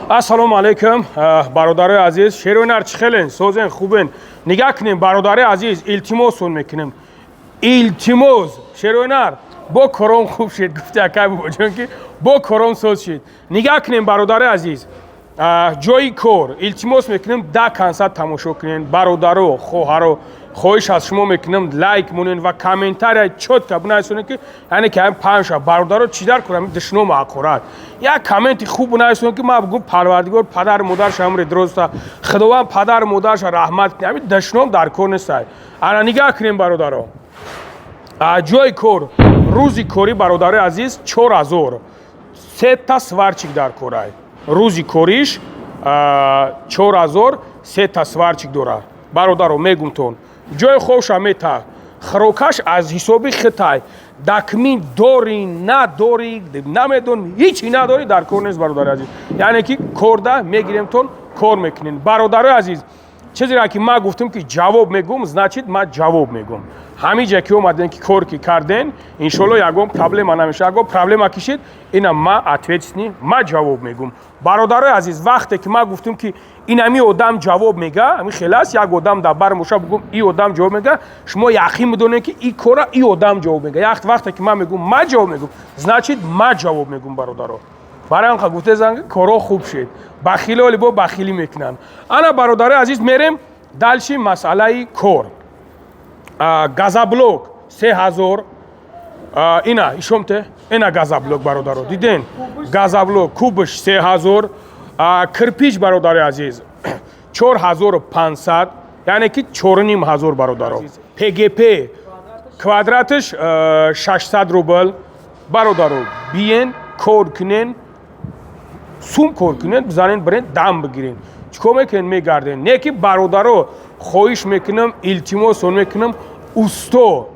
Ассалому алейкум, бародари азиз. Шероинар чихелен, созен хубен. Нигах кунем, бародари азиз, илтимосон мекунем. Илтимос, шероинар, бо кором хуб шид, гуфте акай бо чон ки бо кором соз шид. Нигах кунем, бародари азиз. ҷои кор илтимос мекунем да консерт тамошо кунен. Бародаро, хоҳаро хоҳиш аз шумо мекунем лайк монен ва комментария чотка бинависонен ки яъне ки ҳамин панҷша бародаро чӣ дар кунам душно мақурат. Як комменти хуб бинависонен ки ман бигӯм парвардигор падар модарша умри дурозта худованд падар модарша раҳмат кунад. Ҳамин душном дар кор нестай. Ана нигоҳ кунем бародаро. ҷои кор рӯзи кори бародари азиз 4000 сета сварчик дар корай. Рӯзи кориш 4000 сета сварчик дорад. Бародаро мегумтон ҷои ховша мета хирокаш аз ҳисоби хитай дакмин дори надори намедон ҳичи надори дар кор нест бародари азиз. Яъне ки корда мегиремтон кор мекунем. Бародари азиз чизеро ки ман гуфтам ки ҷавоб мегӯм значит ман ҷавоб мегӯм. Ҳамин ҷа ки омаден ки кор ки карден иншоалло ягон проблема намеша. Ягон проблема кишид ина ман ответственный ман ҷавоб мегӯм. Бародари азиз вақте ки ман гуфтам ки инами одам ҷавоб мега ҳамин хеле аст як одам дар бар моша бигӯм и одам ҷавоб мега шумо яқин медонед ки и кора и одам ҷавоб мега. Вақте ки ман мегӯм ман ҷавоб мегӯм значит ман ҷавоб мегӯм бародаро. барои анқа гуфтезан коро хуб шед бахилоли бо бахилӣ мекунанд. Ана бародари азиз мерем далши масъалаи кор. газаблок 3000 ина ишомте ина газаблок бародаро диден газаблок кубш 3000 кирпич бародари азиз 4500 яъне ки 4500 бародаро. ПГП квадратиш 600 рубл бародаро. биен кор кунен сум кор кунен бизанен бирен дам бигирен чикор мекунен мегарден. Не ки бародаро хоҳиш мекунам илтимосон мекунам усто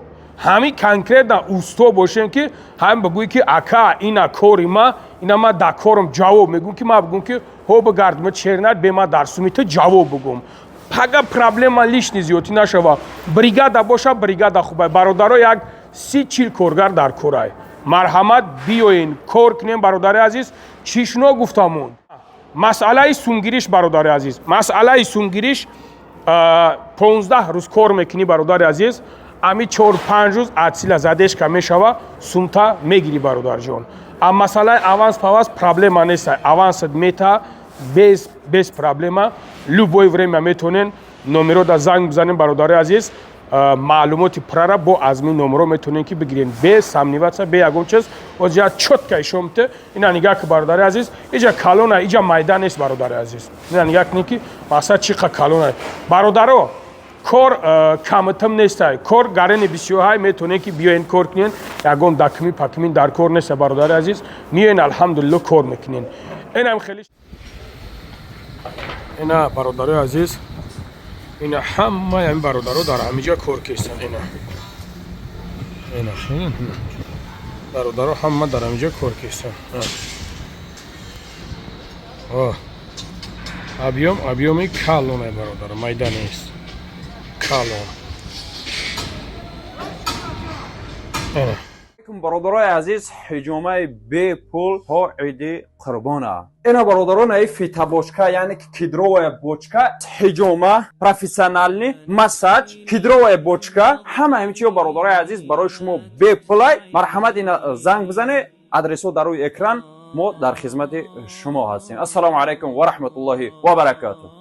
ҳамин конкретна усто бошен ки ҳамин бигӯй ки ака ина кори ма ина ма дар корам ҷавоб мегӯм ки ман бигӯм ки ҳо бигард ма чернад бема дар сумита ҷавоб бигӯм. Пага проблема лишни зиёдӣ нашава. Бригада боша бригада хубай. Бародаро як 30-40 коргар дар корай. Марҳамат биёен кор кунем бародари азиз. чишно гуфтамон масъалаи сумгириш бародари азиз. Масъалаи сумгириш 15 рӯз кор мекунӣ бародари азиз. ами 4-5 рӯз атсила задешка мешава сумта мегирӣ бародарҷон. Масъалаи аванс паванс проблема нестай. Авансат мета без проблема. Любое время метонен номерода занг бизанем бародари азиз. маълумоти пуррара бо азми номеро метонен ки бигирен без самниватса бе ягон чиз оҷа чотка ишомте. Ина нигоҳ ки бародари азиз иҷа калона иҷа майда нест бародари азиз. Ина нигоҳ кунед ки масъала чӣ қа калона. Бародаро кор камтам нестай. Кор гарени бисёрҳай метонен ки биёен кор кунен. Ягон дакми пакмин дар кор неста бародари азиз. миёен алҳамдулилло кор мекунен. Инам хеле ина бародари азиз ина ҳамаи ҳамин бародаро дар ҳамиҷа кор кестанд. ина бародаро ҳама дар ҳамиҷа кор кестанд. абъёми калон бародаро майда нест. калон برادرای عزیز حجامه بی پول ها عیدی قربانه اینا برادران ای فیتا بوچکا یعنی کیدروی بوچکا حجامه پروفесіональні масаж کیدروی بوچکا همه همچی برادرای عزیز برای شما بی پولای مرحمت اینا زنگ بزنه ادرسو در روی اکران ما در خدمت شما هستیم. السلام علیکم و رحمت الله و برکاته.